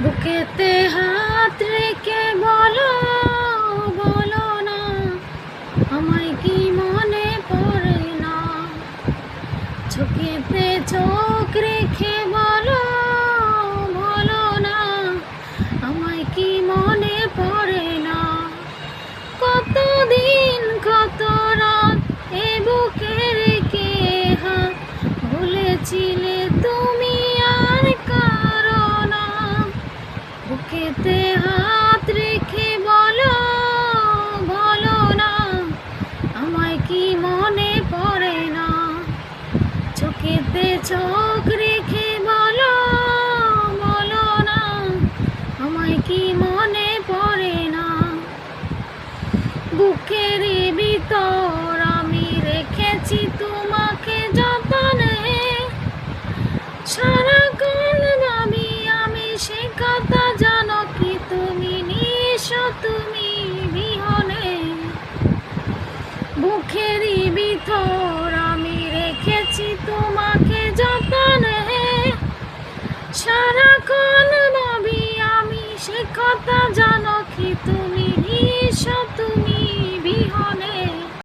বুকেতে হাত রেখে বলো, বলো না আমায় কি মনে পড়ে না। চোখেতে চোখ রেখে বলো, বলো না আমায় কি মনে পড়ে না। কতদিন কত রাত এ বুকে রেখে হাত ভুলেছিলে তুমি আর কারো না। বুকেতে হাত রেখে বলো, বলো না আমায় কি মনে পড়ে না। চোখেতে চোখ রেখে বলো, বলো না আমায় কি মনে পড়ে না। বুকের ভিতর আমি রেখেছি তোমাকে যতনে, সারাক্ষণ ভাবি আমি সে কথা জানো কি তুমি নিশো তুমি বিহনে। বুকের ভিতর আমি রেখেছি তোমাকে যতনে, সারাক্ষণ ভাবি আমি সে কথা জানো কি তুমি নিশো তুমি বিহনে।